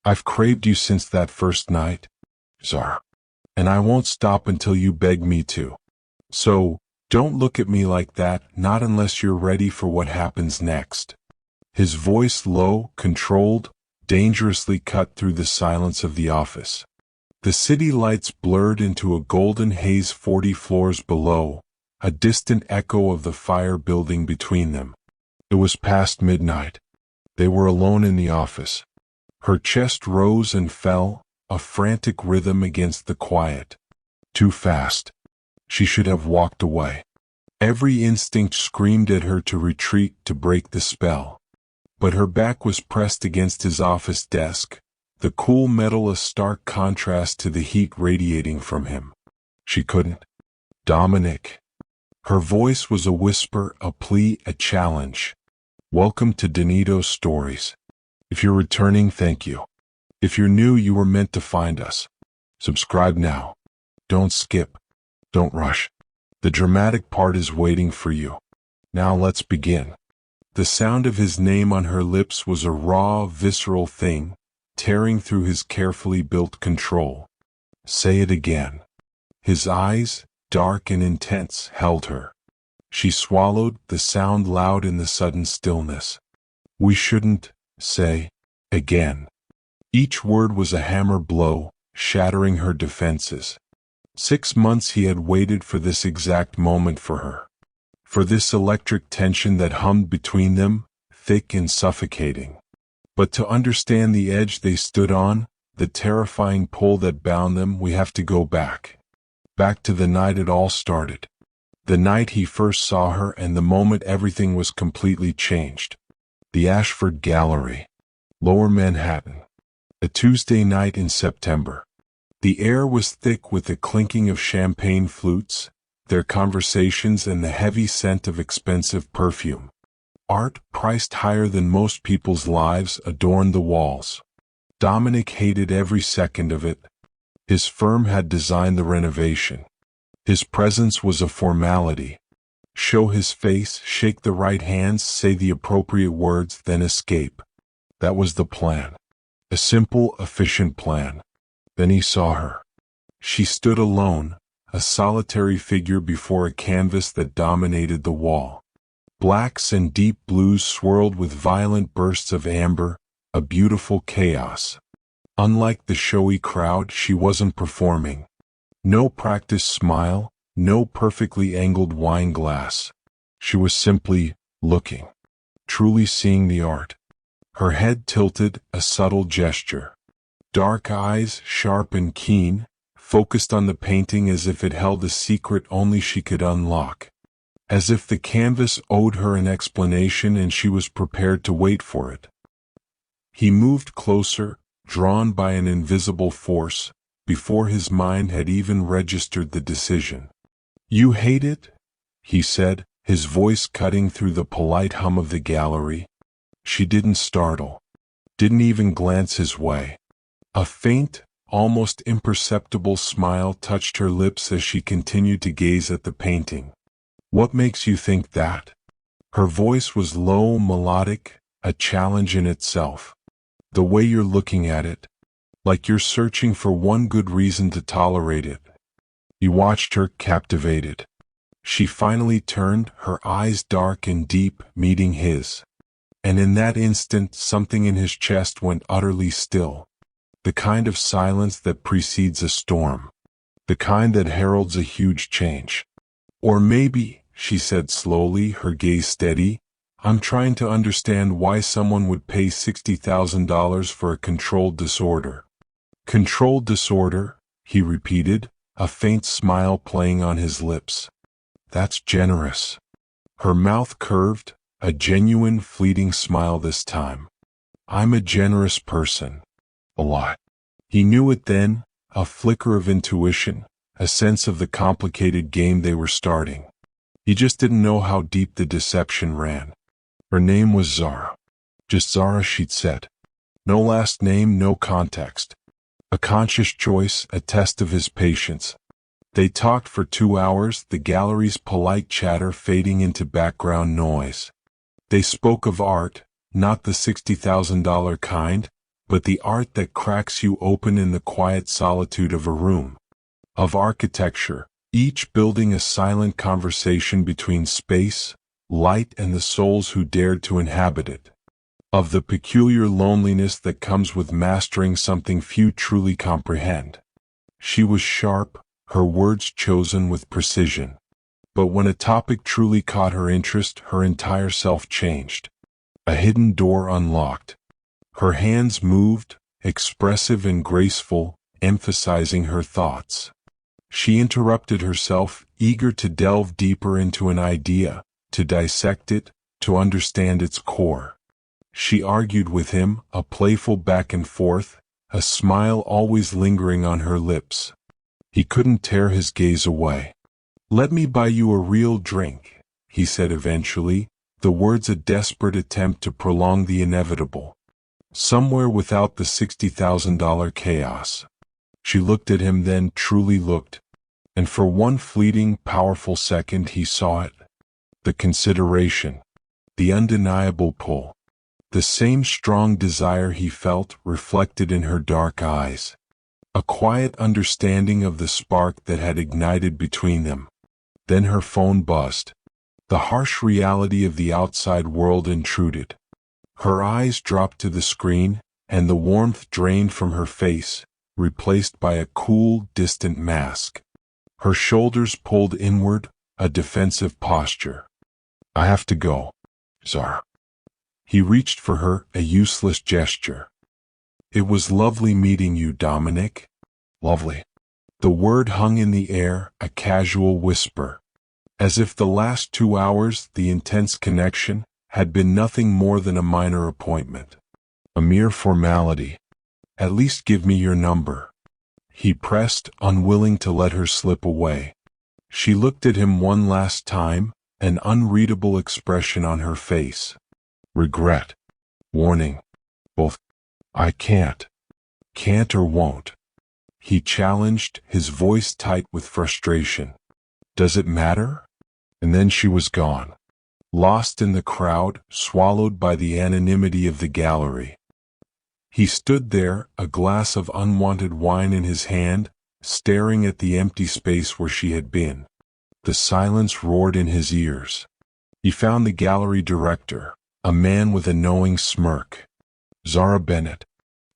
I've craved you since that first night, Zara. And I won't stop until you beg me to. So, don't look at me like that, not unless you're ready for what happens next. His voice low, controlled, dangerously cut through the silence of the office. The city lights blurred into a golden haze 40 floors below, a distant echo of the fire building between them. It was past midnight. They were alone in the office. Her chest rose and fell, a frantic rhythm against the quiet. Too fast. She should have walked away. Every instinct screamed at her to retreat, to break the spell. But her back was pressed against his office desk, the cool metal a stark contrast to the heat radiating from him. She couldn't. Dominic. Her voice was a whisper, a plea, a challenge. Welcome to Danitos Stories. If you're returning, thank you. If you're new, you were meant to find us. Subscribe now. Don't skip. Don't rush. The dramatic part is waiting for you. Now let's begin. The sound of his name on her lips was a raw, visceral thing, tearing through his carefully built control. Say it again. His eyes, dark and intense, held her. She swallowed, the sound loud in the sudden stillness. We shouldn't say again. Each word was a hammer blow, shattering her defenses. 6 months he had waited for this exact moment for her. For this electric tension that hummed between them, thick and suffocating. But to understand the edge they stood on, the terrifying pull that bound them, we have to go back. Back to the night it all started. The night he first saw her and the moment everything was completely changed. The Ashford Gallery. Lower Manhattan. A Tuesday night in September. The air was thick with the clinking of champagne flutes, their conversations and the heavy scent of expensive perfume. Art, priced higher than most people's lives, adorned the walls. Dominic hated every second of it. His firm had designed the renovation. His presence was a formality. Show his face, shake the right hands, say the appropriate words, then escape. That was the plan. A simple, efficient plan. Then he saw her. She stood alone, a solitary figure before a canvas that dominated the wall. Blacks and deep blues swirled with violent bursts of amber, a beautiful chaos. Unlike the showy crowd, she wasn't performing. No practiced smile, no perfectly angled wine glass. She was simply looking, truly seeing the art. Her head tilted, a subtle gesture. Dark eyes, sharp and keen, focused on the painting as if it held a secret only she could unlock. As if the canvas owed her an explanation and she was prepared to wait for it. He moved closer, drawn by an invisible force, before his mind had even registered the decision. You hate it? He said, his voice cutting through the polite hum of the gallery. She didn't startle. Didn't even glance his way. A faint, almost imperceptible smile touched her lips as she continued to gaze at the painting. What makes you think that? Her voice was low, melodic, a challenge in itself. The way you're looking at it, like you're searching for one good reason to tolerate it. He watched her, captivated. She finally turned, her eyes dark and deep, meeting his. And in that instant, something in his chest went utterly still. The kind of silence that precedes a storm. The kind that heralds a huge change. Or maybe, she said slowly, her gaze steady, I'm trying to understand why someone would pay $60,000 for a controlled disorder. Controlled disorder, he repeated, a faint smile playing on his lips. That's generous. Her mouth curved, a genuine, fleeting smile this time. I'm a generous person. A lot. He knew it then, a flicker of intuition, a sense of the complicated game they were starting. He just didn't know how deep the deception ran. Her name was Zara. Just Zara, she'd said. No last name, no context. A conscious choice, a test of his patience. They talked for 2 hours, the gallery's polite chatter fading into background noise. They spoke of art, not the $60,000 kind, but the art that cracks you open in the quiet solitude of a room. Of architecture, each building a silent conversation between space, light, and the souls who dared to inhabit it. Of the peculiar loneliness that comes with mastering something few truly comprehend. She was sharp, her words chosen with precision. But when a topic truly caught her interest, her entire self changed. A hidden door unlocked. Her hands moved, expressive and graceful, emphasizing her thoughts. She interrupted herself, eager to delve deeper into an idea, to dissect it, to understand its core. She argued with him, a playful back and forth, a smile always lingering on her lips. He couldn't tear his gaze away. "Let me buy you a real drink," he said eventually, the words a desperate attempt to prolong the inevitable. Somewhere without the $60,000 chaos. She looked at him, then truly looked, and for one fleeting, powerful second he saw it. The consideration. The undeniable pull. The same strong desire he felt reflected in her dark eyes. A quiet understanding of the spark that had ignited between them. Then her phone buzzed. The harsh reality of the outside world intruded. Her eyes dropped to the screen, and the warmth drained from her face, replaced by a cool, distant mask. Her shoulders pulled inward, a defensive posture. "I have to go, Zara." He reached for her, a useless gesture. "It was lovely meeting you, Dominic." Lovely. The word hung in the air, a casual whisper. As if the last 2 hours, the intense connection, had been nothing more than a minor appointment. A mere formality. "At least give me your number." He pressed, unwilling to let her slip away. She looked at him one last time, an unreadable expression on her face. Regret. Warning. Both. "I can't. Can't or won't." He challenged, his voice tight with frustration. "Does it matter?" And then she was gone. Lost in the crowd, swallowed by the anonymity of the gallery. He stood there, a glass of unwanted wine in his hand, staring at the empty space where she had been. The silence roared in his ears. He found the gallery director, a man with a knowing smirk. "Zara Bennett.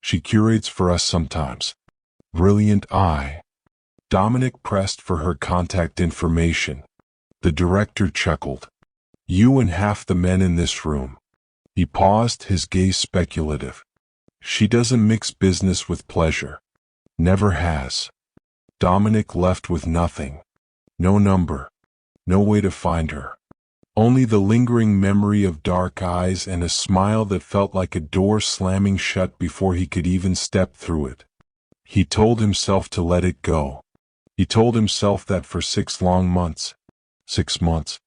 She curates for us sometimes." Brilliant eye. Dominic pressed for her contact information. The director chuckled. "You and half the men in this room." He paused, his gaze speculative. "She doesn't mix business with pleasure. Never has." Dominic left with nothing. No number. No way to find her. Only the lingering memory of dark eyes and a smile that felt like a door slamming shut before he could even step through it. He told himself to let it go. He told himself that for 6 long months. 6 months.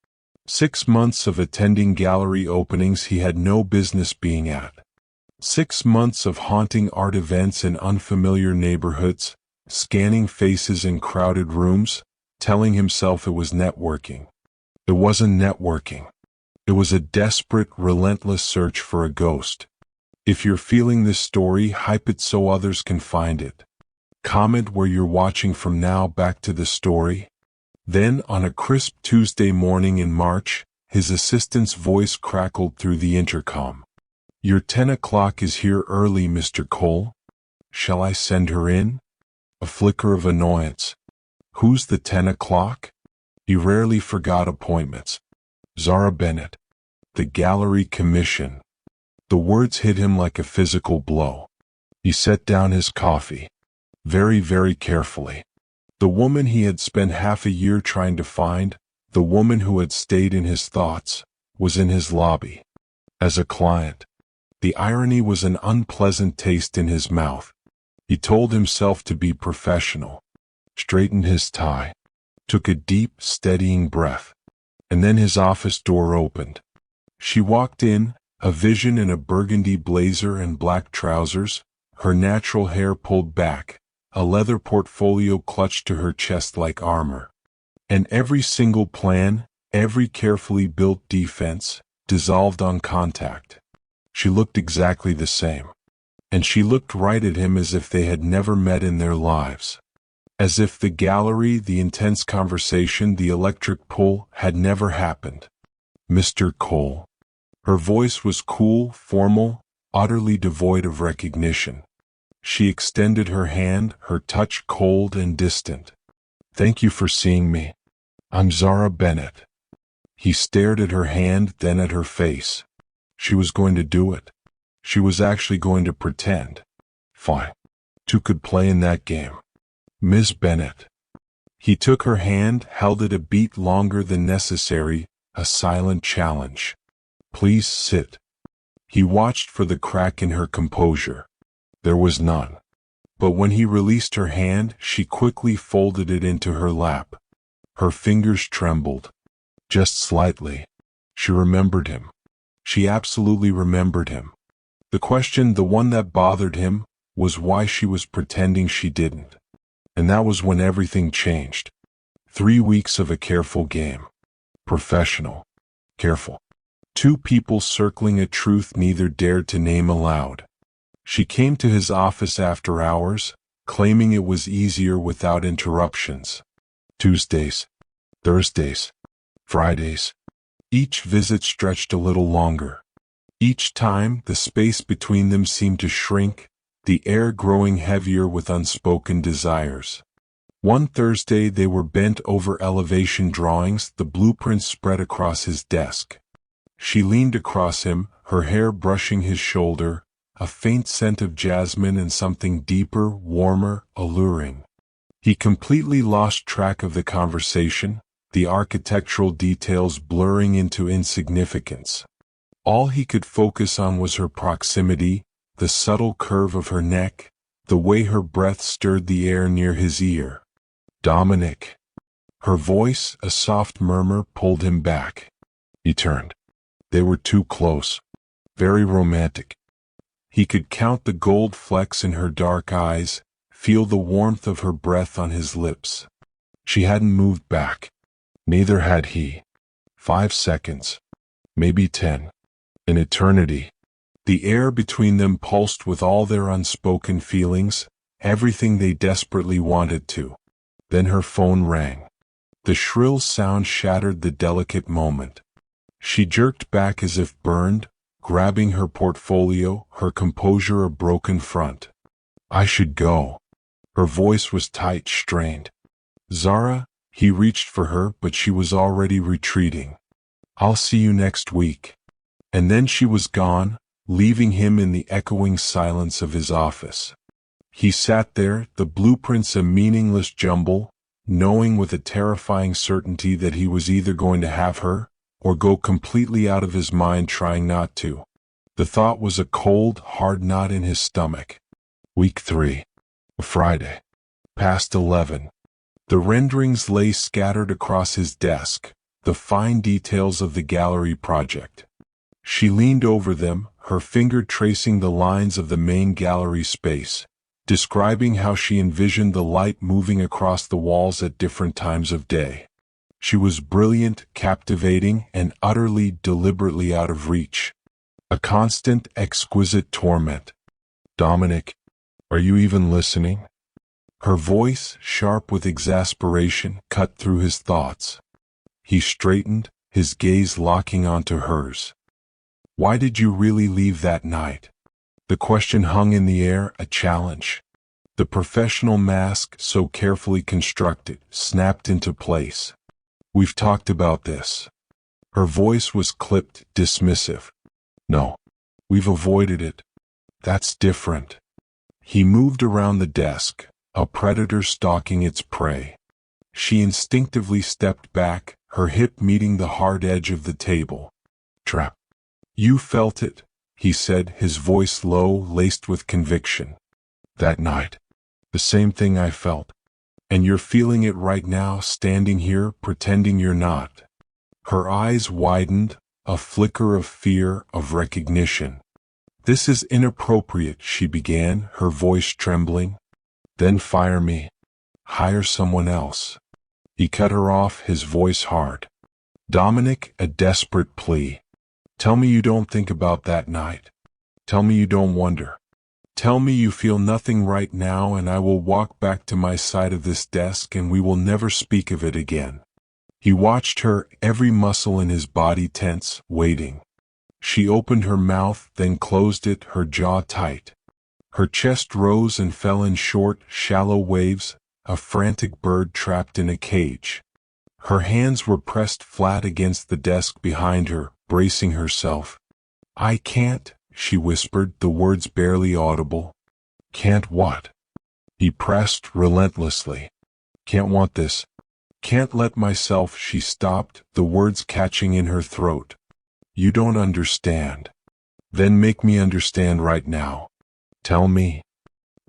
6 months of attending gallery openings he had no business being at. 6 months of haunting art events in unfamiliar neighborhoods, scanning faces in crowded rooms, telling himself it was networking. It wasn't networking. It was a desperate, relentless search for a ghost. If you're feeling this story, hype it so others can find it. Comment where you're watching from now. Back to the story. Then, on a crisp Tuesday morning in March, his assistant's voice crackled through the intercom. "Your 10 o'clock is here early, Mr. Cole. Shall I send her in?" A flicker of annoyance. Who's the 10 o'clock? He rarely forgot appointments. Zara Bennett. The gallery commission. The words hit him like a physical blow. He set down his coffee. Very, very carefully. The woman he had spent half a year trying to find, the woman who had stayed in his thoughts, was in his lobby. As a client. The irony was an unpleasant taste in his mouth. He told himself to be professional. Straightened his tie. Took a deep, steadying breath. And then his office door opened. She walked in, a vision in a burgundy blazer and black trousers, her natural hair pulled back, a leather portfolio clutched to her chest like armor. And every single plan, every carefully built defense, dissolved on contact. She looked exactly the same. and she looked right at him as if they had never met in their lives. As if the gallery, the intense conversation, the electric pull had never happened. Mr. Cole. Her voice was cool, formal, utterly devoid of recognition. She extended her hand, her touch cold and distant. Thank you for seeing me. I'm Zara Bennett. He stared at her hand, then at her face. She was going to do it. She was actually going to pretend. Fine. Two could play in that game. Miss Bennett. He took her hand, held it a beat longer than necessary, a silent challenge. Please sit. He watched for the crack in her composure. There was none. But when he released her hand, she quickly folded it into her lap. Her fingers trembled. Just slightly. She remembered him. She absolutely remembered him. The question, the one that bothered him, was why she was pretending she didn't. And that was when everything changed. 3 weeks of a careful game. Professional. Careful. Two people circling a truth neither dared to name aloud. She came to his office after hours, claiming it was easier without interruptions. Tuesdays. Thursdays. Fridays. Each visit stretched a little longer. Each time, the space between them seemed to shrink, the air growing heavier with unspoken desires. One Thursday they were bent over elevation drawings, the blueprints spread across his desk. She leaned across him, her hair brushing his shoulder, a faint scent of jasmine and something deeper, warmer, alluring. He completely lost track of the conversation, the architectural details blurring into insignificance. All he could focus on was her proximity, the subtle curve of her neck, the way her breath stirred the air near his ear. Dominic. Her voice, a soft murmur, pulled him back. He turned. They were too close. Very romantic. He could count the gold flecks in her dark eyes, feel the warmth of her breath on his lips. She hadn't moved back. Neither had he. 5 seconds. Maybe 10. An eternity. The air between them pulsed with all their unspoken feelings, everything they desperately wanted to. Then her phone rang. The shrill sound shattered the delicate moment. She jerked back as if burned, grabbing her portfolio, her composure a broken front. I should go. Her voice was tight, strained. Zara, he reached for her, but she was already retreating. I'll see you next week. And then she was gone, leaving him in the echoing silence of his office. He sat there, the blueprints a meaningless jumble, knowing with a terrifying certainty that he was either going to have her, or go completely out of his mind trying not to. The thought was a cold, hard knot in his stomach. Week 3. Friday. Past 11. The renderings lay scattered across his desk, the fine details of the gallery project. She leaned over them, her finger tracing the lines of the main gallery space, describing how she envisioned the light moving across the walls at different times of day. She was brilliant, captivating, and utterly, deliberately out of reach. A constant, exquisite torment. Dominic, are you even listening? Her voice, sharp with exasperation, cut through his thoughts. He straightened, his gaze locking onto hers. Why did you really leave that night? The question hung in the air, a challenge. The professional mask, so carefully constructed, snapped into place. We've talked about this. Her voice was clipped, dismissive. No. We've avoided it. That's different. He moved around the desk, a predator stalking its prey. She instinctively stepped back, her hip meeting the hard edge of the table. Trap. You felt it, he said, his voice low, laced with conviction. That night. The same thing I felt. And you're feeling it right now, standing here, pretending you're not. Her eyes widened, a flicker of fear, of recognition. This is inappropriate, she began, her voice trembling. Then fire me. Hire someone else. He cut her off, his voice hard. Dominic, a desperate plea. Tell me you don't think about that night. Tell me you don't wonder. Tell me you feel nothing right now and I will walk back to my side of this desk and we will never speak of it again. He watched her, every muscle in his body tense, waiting. She opened her mouth, then closed it, her jaw tight. Her chest rose and fell in short, shallow waves, a frantic bird trapped in a cage. Her hands were pressed flat against the desk behind her, bracing herself. I can't, she whispered, the words barely audible. Can't what? He pressed relentlessly. Can't want this. Can't let myself, she stopped, the words catching in her throat. You don't understand. Then make me understand right now. Tell me.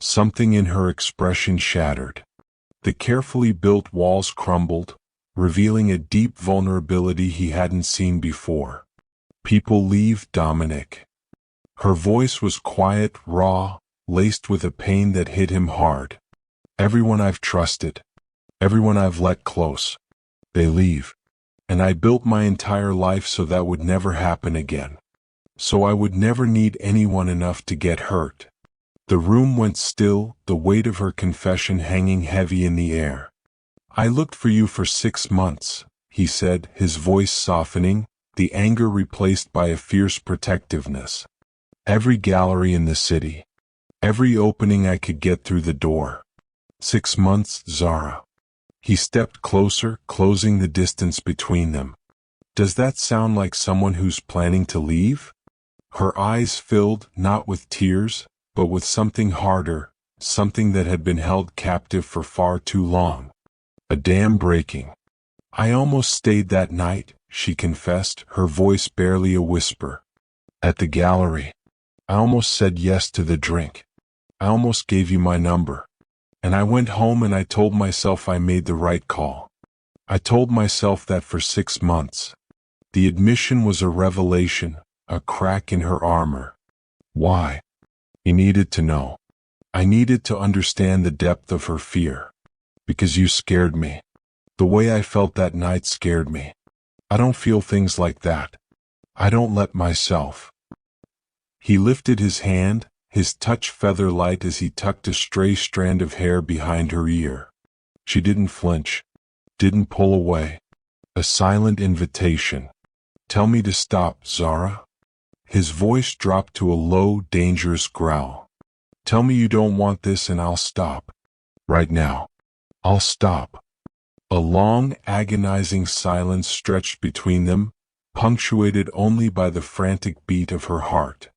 Something in her expression shattered. The carefully built walls crumbled, revealing a deep vulnerability he hadn't seen before. People leave, Dominic. Her voice was quiet, raw, laced with a pain that hit him hard. Everyone I've trusted, everyone I've let close, they leave. And I built my entire life so that would never happen again. So I would never need anyone enough to get hurt. The room went still, the weight of her confession hanging heavy in the air. I looked for you for 6 months, he said, his voice softening, the anger replaced by a fierce protectiveness. Every gallery in the city. Every opening I could get through the door. 6 months, Zara. He stepped closer, closing the distance between them. Does that sound like someone who's planning to leave? Her eyes filled, not with tears, but with something harder, something that had been held captive for far too long. A dam breaking. I almost stayed that night, she confessed, her voice barely a whisper. At the gallery. I almost said yes to the drink. I almost gave you my number. And I went home and I told myself I made the right call. I told myself that for 6 months. The admission was a revelation, a crack in her armor. Why? He needed to know. I needed to understand the depth of her fear. Because you scared me. The way I felt that night scared me. I don't feel things like that. I don't let myself. He lifted his hand, his touch feather light as he tucked a stray strand of hair behind her ear. She didn't flinch, didn't pull away. A silent invitation. Tell me to stop, Zara. His voice dropped to a low, dangerous growl. Tell me you don't want this and I'll stop. Right now. I'll stop. A long, agonizing silence stretched between them, punctuated only by the frantic beat of her heart.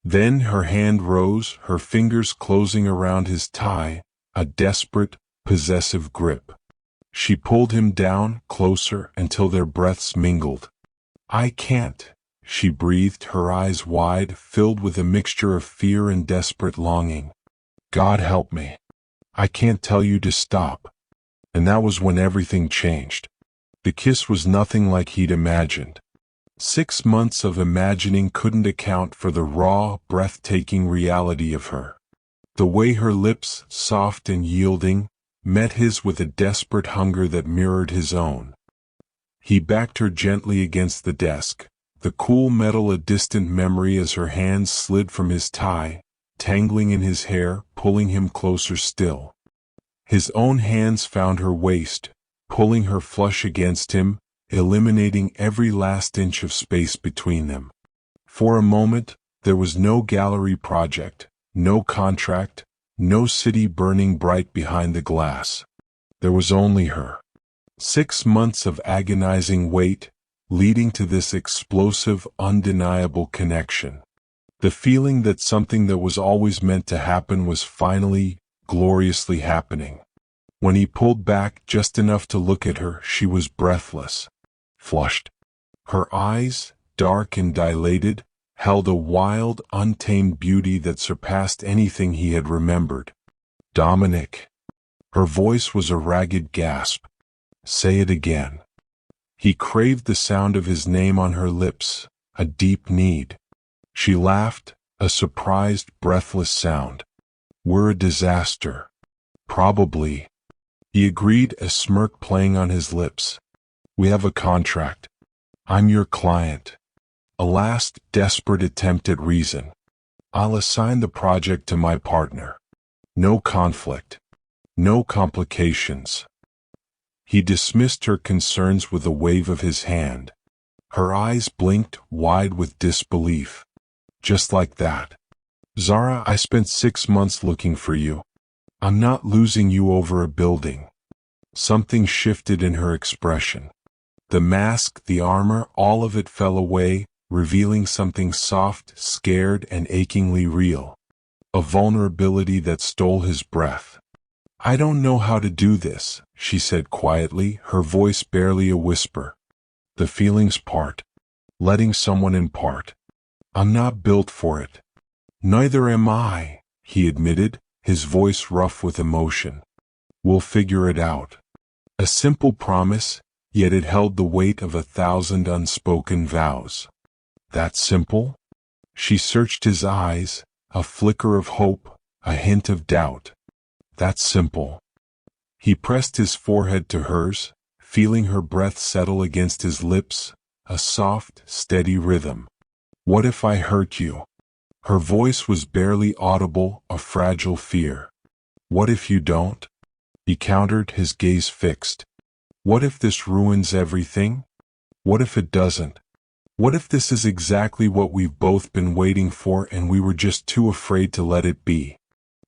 Then her hand rose, her fingers closing around his tie, a desperate, possessive grip. She pulled him down, closer, until their breaths mingled. I can't, she breathed, her eyes wide, filled with a mixture of fear and desperate longing. God help me. I can't tell you to stop. And that was when everything changed. The kiss was nothing like he'd imagined. 6 months of imagining couldn't account for the raw, breathtaking reality of her. The way her lips, soft and yielding, met his with a desperate hunger that mirrored his own. He backed her gently against the desk, the cool metal a distant memory as her hands slid from his tie, tangling in his hair, pulling him closer still. His own hands found her waist, pulling her flush against him, eliminating every last inch of space between them. For a moment, there was no gallery project, no contract, no city burning bright behind the glass. There was only her. 6 months of agonizing wait, leading to this explosive, undeniable connection. The feeling that something that was always meant to happen was finally, gloriously happening. When he pulled back just enough to look at her, she was breathless, flushed. Her eyes, dark and dilated, held a wild, untamed beauty that surpassed anything he had remembered. Dominic. Her voice was a ragged gasp. Say it again. He craved the sound of his name on her lips, a deep need. She laughed, a surprised, breathless sound. We're a disaster. Probably. He agreed, a smirk playing on his lips. We have a contract. I'm your client. A last, desperate attempt at reason. I'll assign the project to my partner. No conflict. No complications. He dismissed her concerns with a wave of his hand. Her eyes blinked wide with disbelief. Just like that. Zara, I spent 6 months looking for you. I'm not losing you over a building. Something shifted in her expression. The mask, the armor, all of it fell away, revealing something soft, scared, and achingly real. A vulnerability that stole his breath. I don't know how to do this, she said quietly, her voice barely a whisper. The feelings part. Letting someone in part. I'm not built for it. Neither am I, he admitted, his voice rough with emotion. We'll figure it out. A simple promise, yet it held the weight of 1,000 unspoken vows. That simple? She searched his eyes, a flicker of hope, a hint of doubt. That simple. He pressed his forehead to hers, feeling her breath settle against his lips, a soft, steady rhythm. What if I hurt you? Her voice was barely audible, a fragile fear. What if you don't? He countered, his gaze fixed. What if this ruins everything? What if it doesn't? What if this is exactly what we've both been waiting for and we were just too afraid to let it be?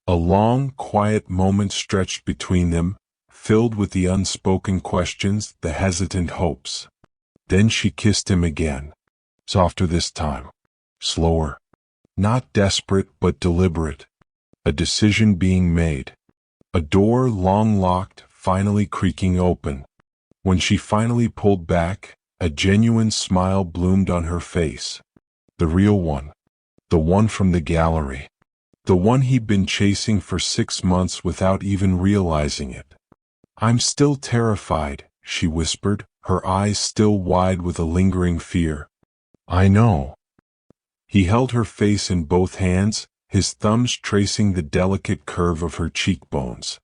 A long, quiet moment stretched between them, filled with the unspoken questions, the hesitant hopes. Then she kissed him again. Softer this time. Slower. Not desperate but deliberate. A decision being made. A door long locked, finally creaking open. When she finally pulled back, a genuine smile bloomed on her face. The real one. The one from the gallery. The one he'd been chasing for 6 months without even realizing it. I'm still terrified, she whispered, her eyes still wide with a lingering fear. I know. He held her face in both hands, his thumbs tracing the delicate curve of her cheekbones.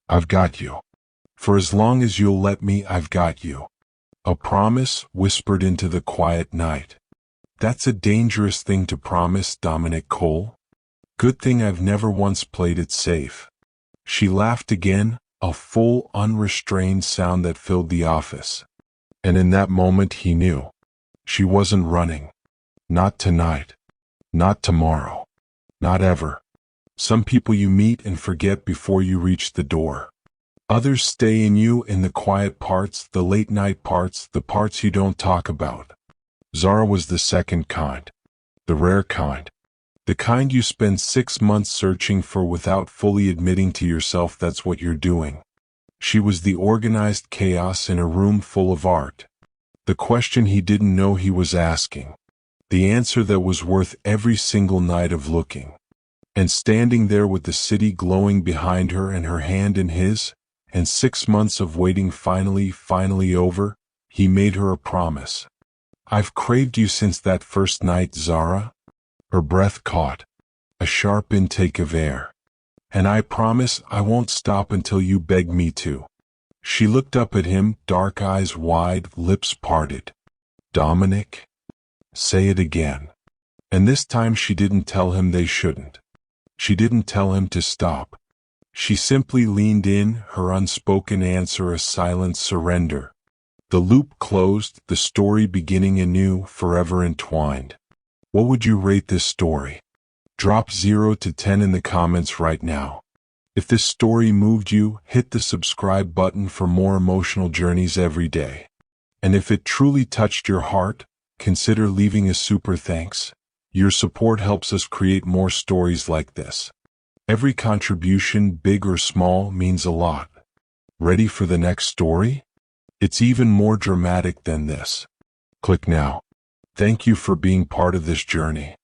I've got you. For as long as you'll let me, I've got you. A promise whispered into the quiet night. That's a dangerous thing to promise, Dominic Cole. Good thing I've never once played it safe. She laughed again, a full, unrestrained sound that filled the office. And in that moment he knew. She wasn't running. Not tonight. Not tomorrow. Not ever. Some people you meet and forget before you reach the door. Others stay in you in the quiet parts, the late night parts, the parts you don't talk about. Zara was the second kind. The rare kind. The kind you spend 6 months searching for without fully admitting to yourself that's what you're doing. She was the organized chaos in a room full of art. The question he didn't know he was asking. The answer that was worth every single night of looking. And standing there with the city glowing behind her and her hand in his, and 6 months of waiting finally over, he made her a promise. I've craved you since that first night, Zara. Her breath caught. A sharp intake of air. And I promise I won't stop until you beg me to. She looked up at him, dark eyes wide, lips parted. Dominic? Say it again. And this time she didn't tell him they shouldn't. She didn't tell him to stop. She simply leaned in, her unspoken answer a silent surrender. The loop closed, the story beginning anew, forever entwined. What would you rate this story? Drop 0 to 10 in the comments right now. If this story moved you, hit the subscribe button for more emotional journeys every day. And if it truly touched your heart, consider leaving a super thanks. Your support helps us create more stories like this. Every contribution, big or small, means a lot. Ready for the next story? It's even more dramatic than this. Click now. Thank you for being part of this journey.